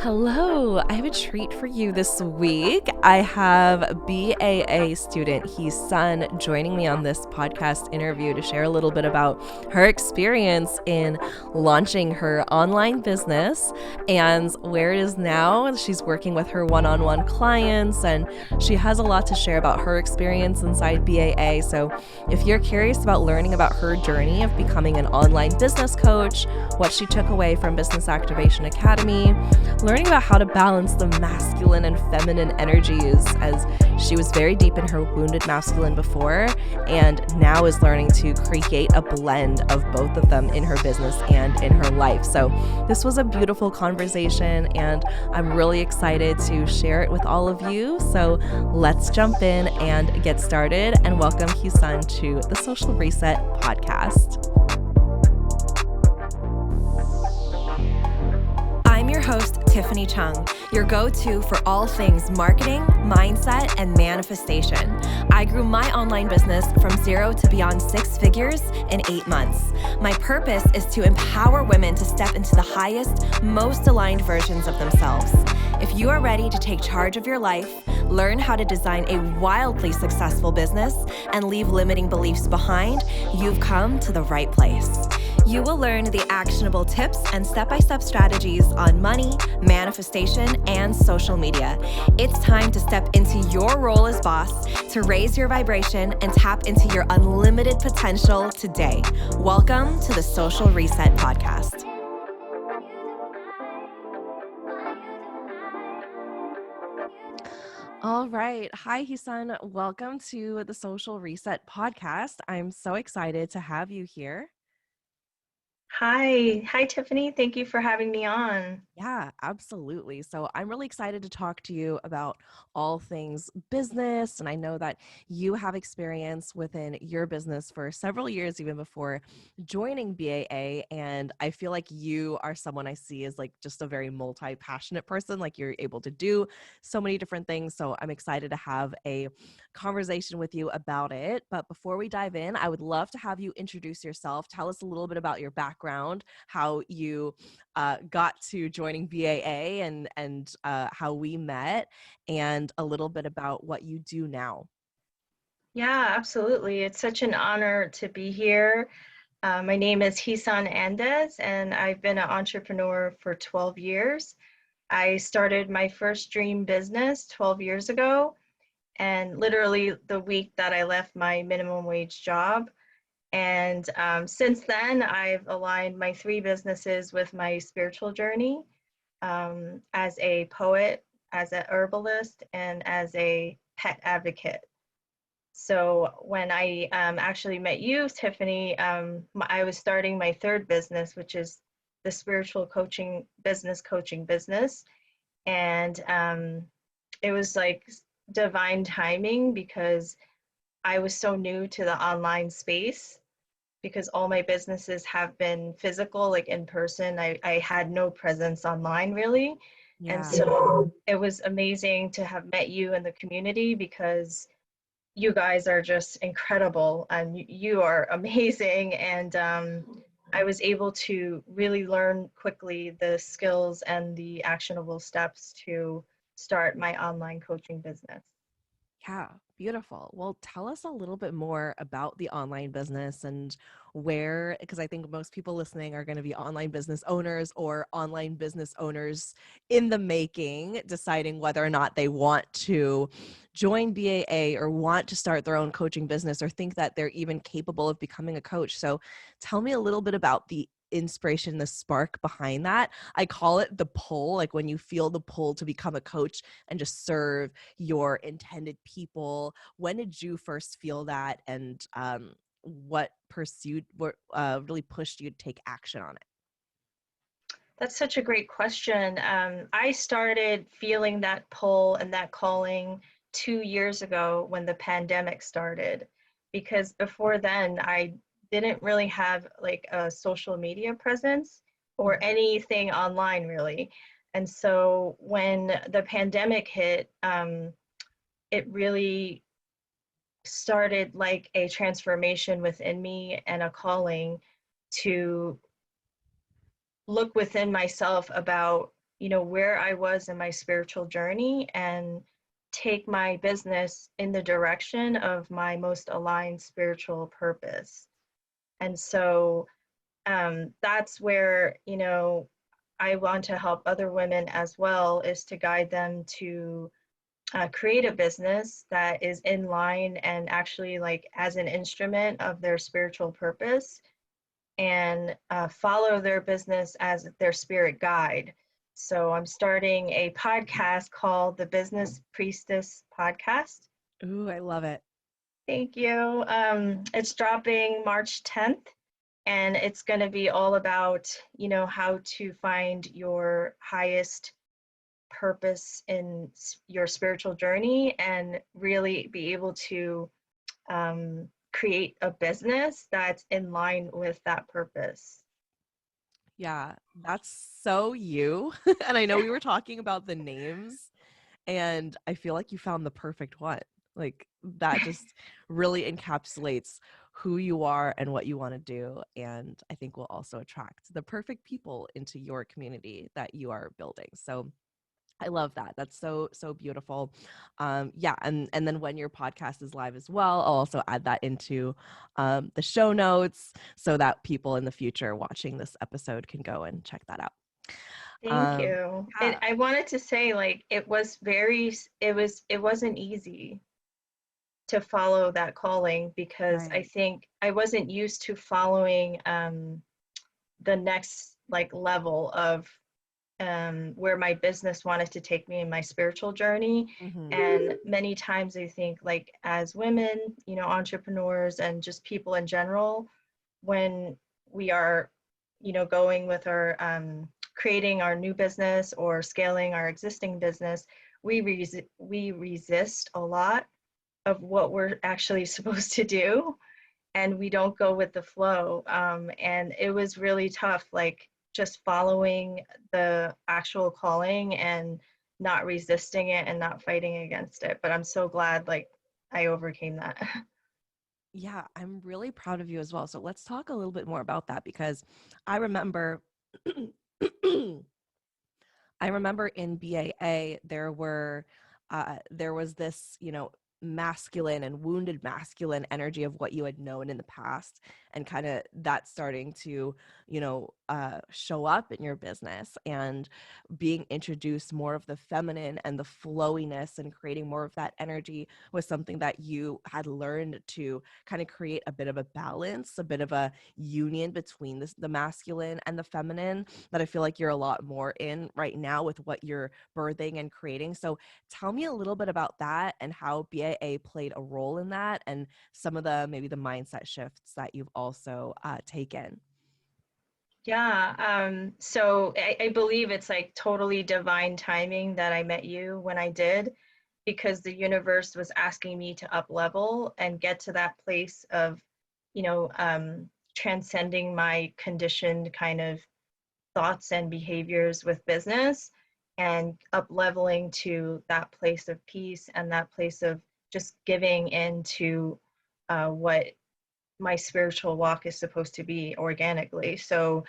Hello, I have a treat for you this week. I have BAA student Heesun joining me on this podcast interview to share a little bit about her experience in launching her online business and where it is now. She's working with her one-on-one clients, and she has a lot to share about her experience inside BAA. So if you're curious about learning about her journey of becoming an online business coach, what she took away from Business Activation Academy, learning about how to balance the masculine and feminine energies, as she was very deep in her wounded masculine before and now is learning to create a blend of both of them in her business and in her life. So this was a beautiful conversation and I'm really excited to share it with all of you. So let's jump in and get started, and welcome Heesun to the Social Reset podcast. I'm your host, Tiffany Chung, your go-to for all things marketing, mindset, and manifestation. I grew my online business from 0 to beyond 6 figures in 8 months. My purpose is to empower women to step into the highest, most aligned versions of themselves. If you are ready to take charge of your life, learn how to design a wildly successful business, and leave limiting beliefs behind, you've come to the right place. You will learn the actionable tips and step-by-step strategies on money, manifestation, and social media. It's time to step into your role as boss, to raise your vibration and tap into your unlimited potential today. Welcome to the Social Reset podcast. All right. Hi, Heesun. Welcome to the Social Reset podcast. I'm so excited to have you here. Hi, Tiffany. Thank you for having me on. Yeah, absolutely. So I'm really excited to talk to you about all things business. And I know that you have experience within your business for several years, even before joining BAA. And I feel like you are someone I see as like just a very multi-passionate person. Like you're able to do so many different things. So I'm excited to have a conversation with you about it. But before we dive in, I would love to have you introduce yourself. Tell us a little bit about your background, how you got to joining BAA and how we met, and a little bit about what you do now. Yeah, absolutely. It's such an honor to be here. My name is Heesun Andes, and I've been an entrepreneur for 12 years. I started my first dream business 12 years ago, and literally the week that I left my minimum wage job. And since then, I've aligned my 3 businesses with my spiritual journey, as a poet, as a herbalist, and as a pet advocate. So when I actually met you, Tiffany, I was starting my 3rd business, which is the spiritual coaching business. And it was like divine timing because I was so new to the online space, because all my businesses have been physical, like in person. I had no presence online really. And Yeah. so it was amazing to have met you in the community, because you guys are just incredible and you are amazing. And I was able to really learn quickly the skills and the actionable steps to start my online coaching business. Yeah, beautiful. Well, tell us a little bit more about the online business and where, because I think most people listening are going to be online business owners or online business owners in the making, deciding whether or not they want to join BAA or want to start their own coaching business or think that they're even capable of becoming a coach. So tell me a little bit about the inspiration, the spark behind that. I call it the pull, like when you feel the pull to become a coach and just serve your intended people. When did you first feel that, and what really pushed you to take action on it? That's such a great question. I started feeling that pull and that calling 2 years ago when the pandemic started, because before then I didn't really have like a social media presence or anything online really. And so when the pandemic hit, it really started like a transformation within me and a calling to look within myself about where I was in my spiritual journey and take my business in the direction of my most aligned spiritual purpose. And so that's where, I want to help other women as well, is to guide them to create a business that is in line and actually like as an instrument of their spiritual purpose, and follow their business as their spirit guide. So I'm starting a podcast called the Business Priestess Podcast. Ooh, I love it. Thank you. It's dropping March 10th, and it's going to be all about, how to find your highest purpose in your spiritual journey and really be able to create a business that's in line with that purpose. Yeah, that's so you. And I know we were talking about the names, and I feel like you found the perfect one. Like that just really encapsulates who you are and what you want to do. And I think will also attract the perfect people into your community that you are building. So I love that. That's so, so beautiful. Yeah. And then when your podcast is live as well, I'll also add that into the show notes so that people in the future watching this episode can go and check that out. Thank Um, you. And yeah, I wanted to say, like, it wasn't easy to follow that calling, because I right. think I wasn't used to following the next like level of where my business wanted to take me in my spiritual journey. Hmm. And many times I think, like, as women, entrepreneurs and just people in general, when we are, going with our creating our new business or scaling our existing business, we resist a lot of what we're actually supposed to do, and we don't go with the flow. And it was really tough, like just following the actual calling and not resisting it and not fighting against it. But I'm so glad, like, I overcame that. Yeah, I'm really proud of you as well. So let's talk a little bit more about that because I remember I remember in BAA there was this, masculine and wounded masculine energy of what you had known in the past, and kind of that starting to, show up in your business, and being introduced more of the feminine and the flowiness and creating more of that energy was something that you had learned to kind of create a bit of a balance, a bit of a union between the masculine and the feminine, that I feel like you're a lot more in right now with what you're birthing and creating. So tell me a little bit about that and how BAA played a role in that, and some of the maybe the mindset shifts that you've also taken. Yeah. So I believe it's like totally divine timing that I met you when I did, because the universe was asking me to up level and get to that place of, you know, um, transcending my conditioned kind of thoughts and behaviors with business, and up leveling to that place of peace and that place of just giving into what my spiritual walk is supposed to be organically. So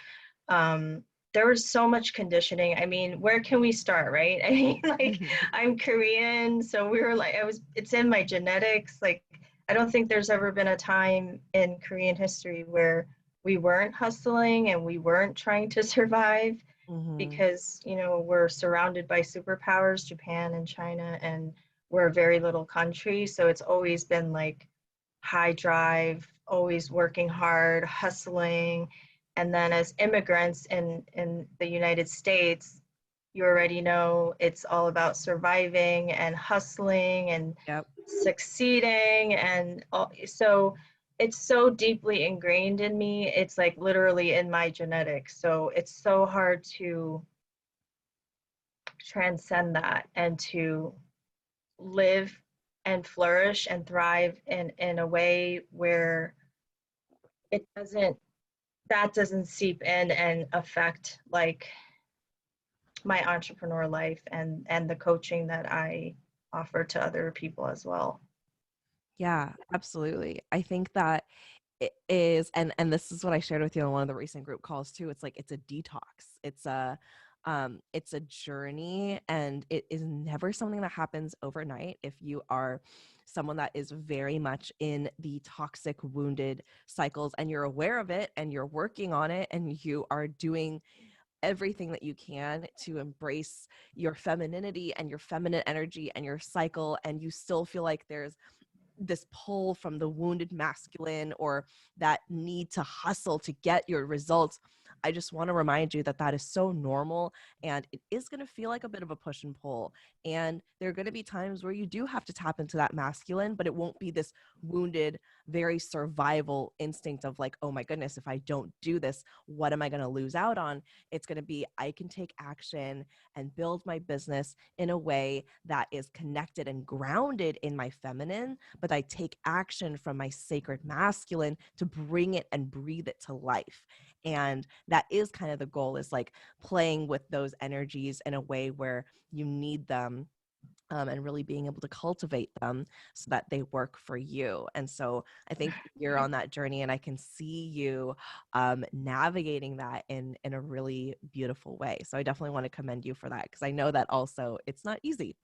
um, there was so much conditioning. I mean, where can we start, right? I mean, like, I'm Korean, so we were like, it's in my genetics. Like, I don't think there's ever been a time in Korean history where we weren't hustling and we weren't trying to survive, Mm-hmm. because, we're surrounded by superpowers, Japan and China, and we're a very little country. So it's always been like high drive, always working hard, hustling. And then as immigrants in the United States, you already know it's all about surviving and hustling and Yep. succeeding. And so it's so deeply ingrained in me. It's like literally in my genetics. So it's so hard to transcend that and to live and flourish and thrive in a way where it doesn't that doesn't seep in and affect like my entrepreneur life and the coaching that I offer to other people as well. Yeah, absolutely. I think that it is, and this is what I shared with you on one of the recent group calls too. It's like it's a detox. It's It's a journey, and it is never something that happens overnight. If you are someone that is very much in the toxic, wounded cycles and you're aware of it and you're working on it and you are doing everything that you can to embrace your femininity and your feminine energy and your cycle, and you still feel like there's this pull from the wounded masculine or that need to hustle to get your results, I just want to remind you that that is so normal, and it is going to feel like a bit of a push and pull. And there are going to be times where you do have to tap into that masculine, but it won't be this wounded, very survival instinct of like, oh my goodness, if I don't do this, what am I going to lose out on? It's going to be, I can take action and build my business in a way that is connected and grounded in my feminine, but I take action from my sacred masculine to bring it and breathe it to life. And that is kind of the goal, is like playing with those energies in a way where you need them, and really being able to cultivate them so that they work for you. And so I think you're on that journey, and I can see you navigating that in a really beautiful way. So I definitely want to commend you for that, because I know that also it's not easy.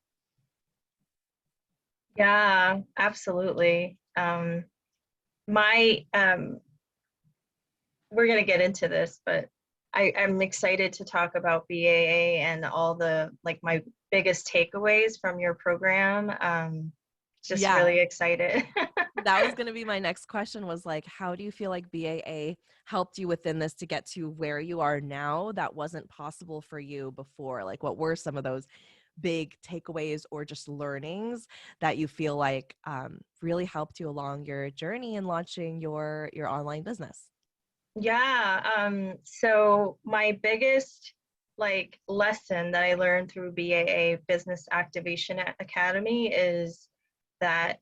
Yeah, absolutely. My we're gonna get into this, but I'm excited to talk about BAA and all the like my biggest takeaways from your program. Just Yeah. really excited. That was going to be my next question, was like, how do you feel like BAA helped you within this to get to where you are now that wasn't possible for you before? Like, what were some of those big takeaways or just learnings that you feel like really helped you along your journey in launching your online business? Yeah, so my biggest like lesson that I learned through BAA Business Activation Academy is that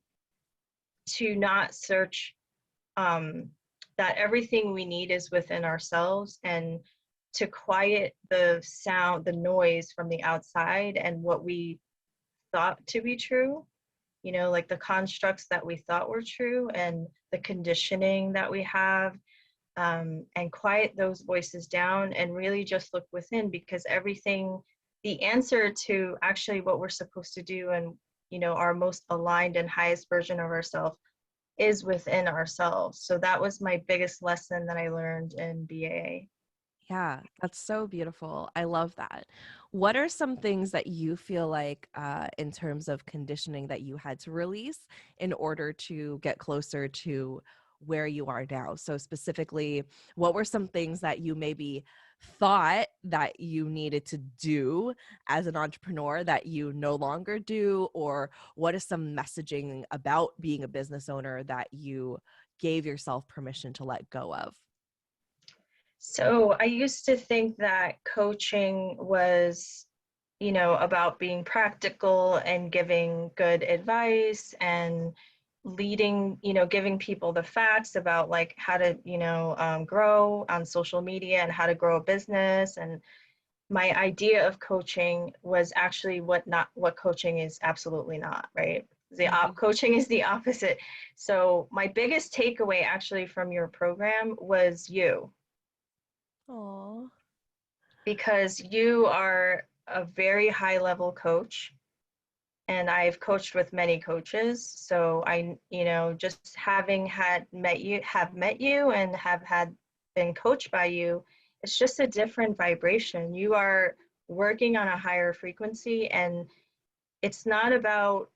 to not search, um, that everything we need is within ourselves, and to quiet the sound, the noise from the outside and what we thought to be true, you know, like the constructs that we thought were true and the conditioning that we have, and quiet those voices down and really just look within, because everything, the answer to actually what we're supposed to do and, you know, our most aligned and highest version of ourselves is within ourselves. So that was my biggest lesson that I learned in BAA. Yeah, that's so beautiful. I love that. What are some things that you feel like, in terms of conditioning, that you had to release in order to get closer to where you are now? So, specifically, what were some things that you maybe thought that you needed to do as an entrepreneur that you no longer do? Or what is some messaging about being a business owner that you gave yourself permission to let go of? So I used to think that coaching was, you know, about being practical and giving good advice and leading, you know, giving people the facts about like how to, you know, grow on social media and how to grow a business. And my idea of coaching was actually what coaching is absolutely not, right? Coaching is the opposite. So my biggest takeaway actually from your program was you, Oh. because you are a very high level coach, and I've coached with many coaches. So I, you know, just having met you and have had been coached by you, it's just a different vibration. You are working on a higher frequency, and it's not about,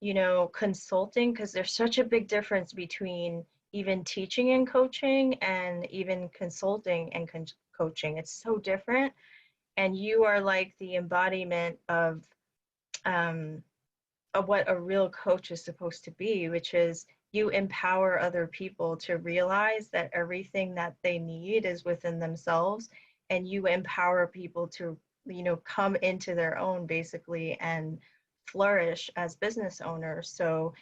you know, consulting, because there's such a big difference between even teaching and coaching and even consulting and coaching. It's so different. And you are like the embodiment um, of what a real coach is supposed to be, which is you empower other people to realize that everything that they need is within themselves, and you empower people to, you know, come into their own basically and flourish as business owners. So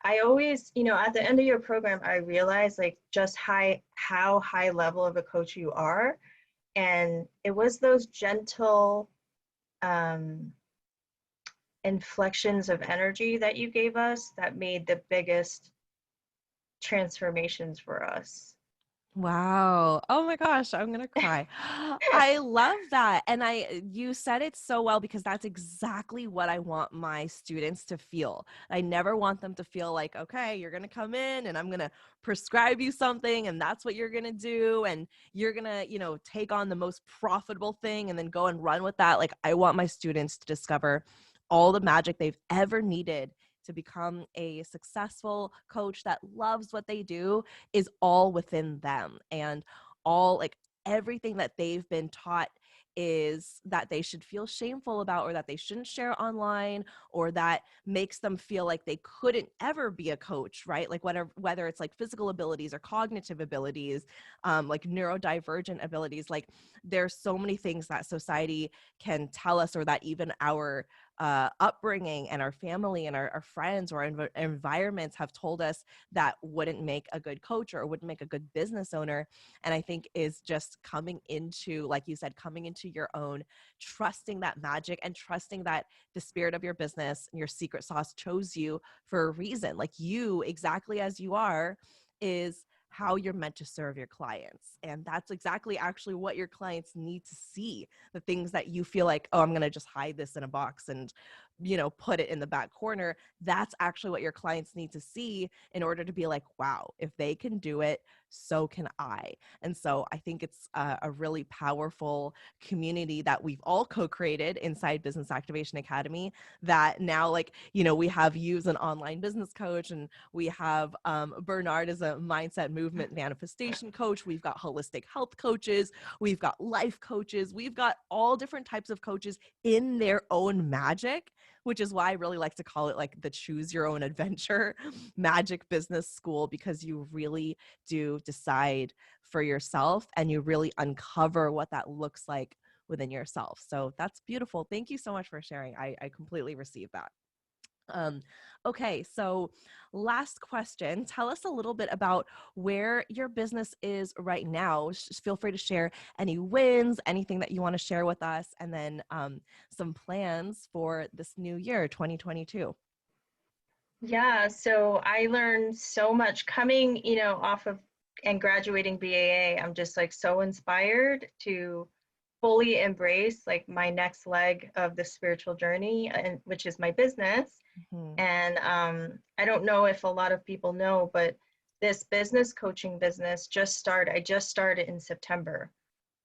I always, you know, at the end of your program, I realized like just how high level of a coach you are. And it was those gentle um, inflections of energy that you gave us that made the biggest transformations for us. Wow. Oh my gosh, I'm gonna cry. I love that. And you said it so well because that's exactly what I want my students to feel. I never want them to feel like, okay, you're gonna come in and I'm gonna prescribe you something and that's what you're gonna do. And you're gonna, take on the most profitable thing and then go and run with that. Like, I want my students to discover all the magic they've ever needed to become a successful coach that loves what they do is all within them, and all like everything that they've been taught is that they should feel shameful about, or that they shouldn't share online, or that makes them feel like they couldn't ever be a coach, right? Like whether it's like physical abilities or cognitive abilities, like neurodivergent abilities. Like, there's so many things that society can tell us, or that even our upbringing and our family and our friends or environments have told us that wouldn't make a good coach or wouldn't make a good business owner. And I think is just coming into, like you said, coming into your own, trusting that magic and trusting that the spirit of your business and your secret sauce chose you for a reason. Like, you, exactly as you are, is how you're meant to serve your clients. And that's exactly actually what your clients need to see. The things that you feel like, oh, I'm going to just hide this in a box and, put it in the back corner. That's actually what your clients need to see in order to be like, wow, if they can do it, so can I. And so I think it's a really powerful community that we've all co-created inside Business Activation Academy, that now, like, we have you as an online business coach, and we have Bernard as a mindset movement manifestation coach. We've got holistic health coaches. We've got life coaches. We've got all different types of coaches in their own magic, which is why I really like to call it like the choose your own adventure magic business school, because you really do decide for yourself and you really uncover what that looks like within yourself. So that's beautiful. Thank you so much for sharing. I completely received that. Um, okay, so last question. Tell us a little bit about where your business is right now. Just feel free to share any wins, anything that you want to share with us, and then some plans for this new year, 2022. Yeah, so I learned so much coming, off of and graduating BAA. I'm just like so inspired to fully embrace like my next leg of the spiritual journey, and which is my business. Mhm. And I don't know if a lot of people know, but this business coaching business I just started in September.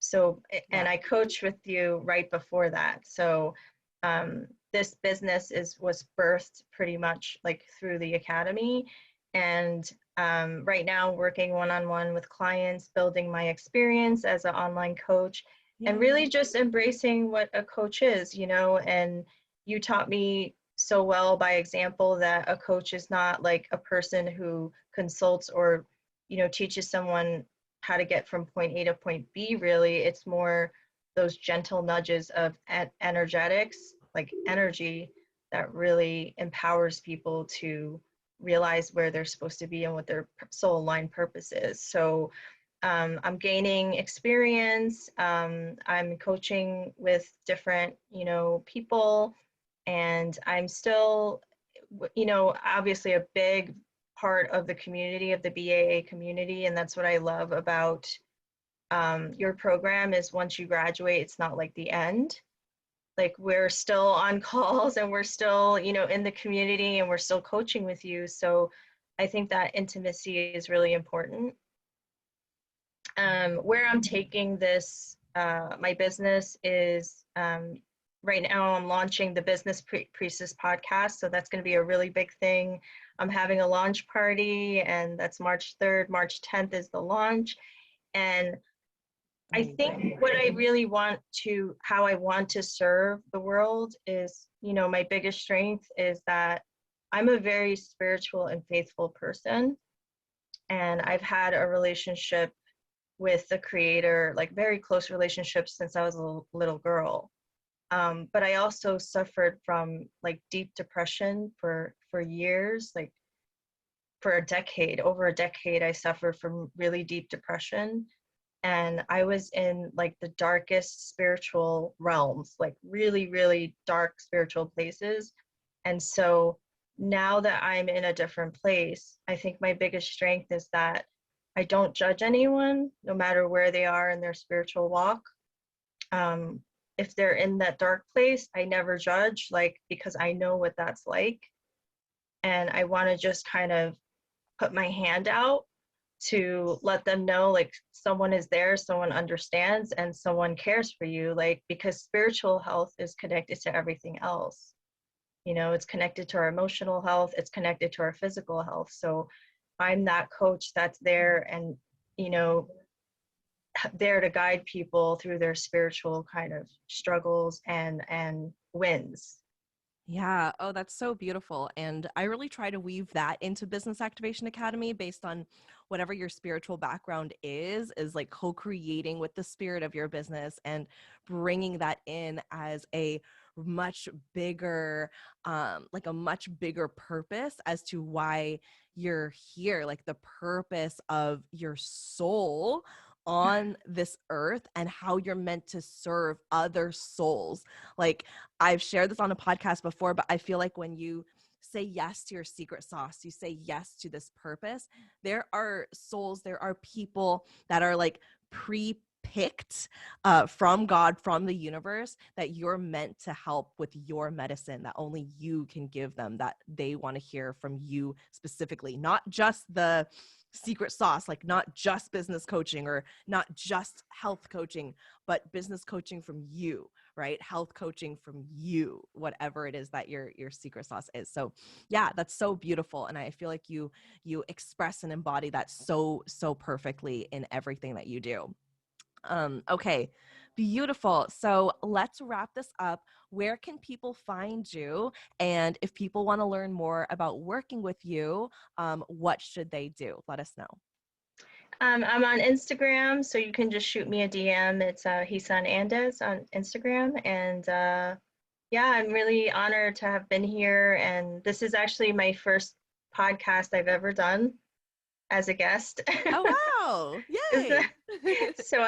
So, Yeah. and I coached with you right before that. So, this business was birthed pretty much like through the academy, and right now working one-on-one with clients, building my experience as an online coach, and really Yay. just embracing what a coach is, and you taught me so well by example that a coach is not like a person who consults or teaches someone how to get from point A to point B. Really, it's more those gentle nudges of energetics, like energy, that really empowers people to realize where they're supposed to be and what their soul aligned purpose is. So I'm gaining experience. I'm coaching with different, people, and I'm still, obviously a big part of the community, of the BAA community, and that's what I love about your program is once you graduate, it's not like the end. Like, we're still on calls and we're still, in the community, and we're still coaching with you. So I think that intimacy is really important. Where I'm taking this, my business is right now I'm launching the Business Priestess podcast. So that's going to be a really big thing. I'm having a launch party, and that's March 3rd. March 10th is the launch. And I Amazing. think what I really how I want to serve the world is, my biggest strength is that I'm a very spiritual and faithful person. And I've had a relationship with the creator, like very close relationships since I was a little girl. But I also suffered from like deep depression for years, like for a decade, over a decade, I suffered from really deep depression. And I was in like the darkest spiritual realms, like really, really dark spiritual places. And so now that I'm in a different place, I think my biggest strength is that I don't judge anyone, no matter where they are in their spiritual walk. If they're in that dark place, I never judge, like, because I know what that's like. And I want to just kind of put my hand out to let them know, like, someone is there, someone understands, and someone cares for you, like, because spiritual health is connected to everything else. It's connected to our emotional health, it's connected to our physical health. So I'm that coach that's there, and you know there to guide people through their spiritual kind of struggles and wins. Yeah. Oh, that's so beautiful. And I really try to weave that into Business Activation Academy based on whatever your spiritual background is like co-creating with the spirit of your business and bringing that in as a much bigger, like a much bigger purpose as to why you're here, like the purpose of your soul on this earth and how you're meant to serve other souls. Like, I've shared this on a podcast before, but I feel like when you say yes to your secret sauce, you say yes to this purpose, there are souls, there are people that are like pre-picked from God, from the universe, that you're meant to help with your medicine that only you can give them, that they want to hear from you specifically, not just the secret sauce, like not just business coaching or not just health coaching, but business coaching from you, right? Health coaching from you, whatever it is that your secret sauce is. So yeah, that's so beautiful. And I feel like you express and embody that so perfectly in everything that you do. Okay, beautiful. So let's wrap this up. Where can people find you? And if people want to learn more about working with you, what should they do? Let us know. I'm on Instagram, so you can just shoot me a DM. It's Heesun Andes on Instagram. And yeah, I'm really honored to have been here. And this is actually my first podcast I've ever done as a guest. Oh, wow. Yay. So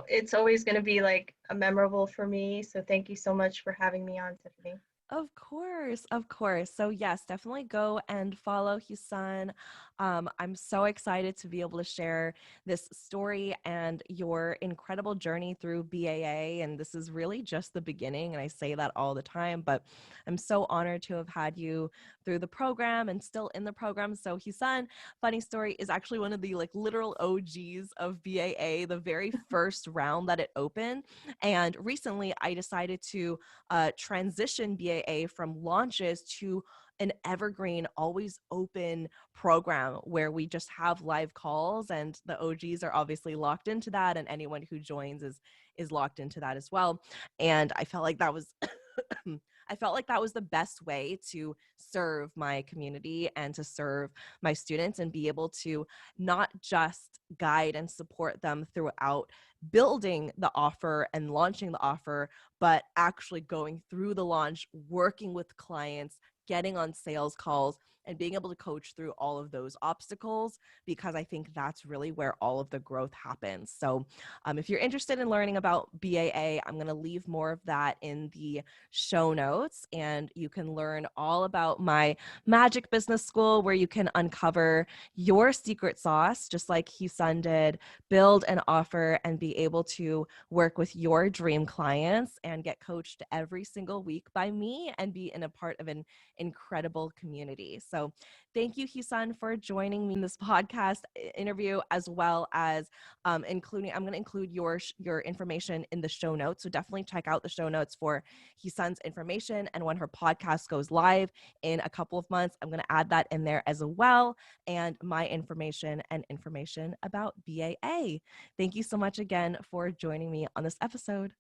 it's always going to be like a memorable for me. So thank you so much for having me on, Tiffany. Of course, of course. So yes, definitely go and follow Heesun. I'm so excited to be able to share this story and your incredible journey through BAA. And this is really just the beginning. And I say that all the time, but I'm so honored to have had you through the program and still in the program. So Heesun, funny story, is actually one of the like literal OGs of BAA, the very first round that it opened. And recently I decided to transition BAA from launches to an evergreen, always open program where we just have live calls, and the OGs are obviously locked into that, and anyone who joins is locked into that as well. And I felt like that was I felt like that was the best way to serve my community and to serve my students and be able to not just guide and support them throughout building the offer and launching the offer, but actually going through the launch, working with clients, getting on sales calls, and being able to coach through all of those obstacles, because I think that's really where all of the growth happens. So if you're interested in learning about BAA, I'm going to leave more of that in the show notes, and you can learn all about my magic business school where you can uncover your secret sauce, just like Heesun did, build an offer and be able to work with your dream clients and get coached every single week by me and be in a part of an incredible community. So thank you, Heesun, for joining me in this podcast interview, as well as I'm going to include your information in the show notes. So definitely check out the show notes for Heesun's information. And when her podcast goes live in a couple of months, I'm going to add that in there as well, and my information and information about BAA. Thank you so much again for joining me on this episode.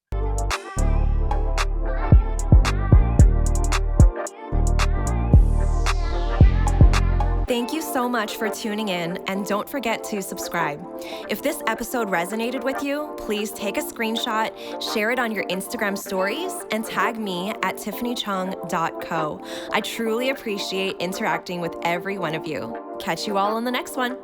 Thank you so much for tuning in, and don't forget to subscribe. If this episode resonated with you, please take a screenshot, share it on your Instagram stories, and tag me at tiffanychung.co. I truly appreciate interacting with every one of you. Catch you all on the next one.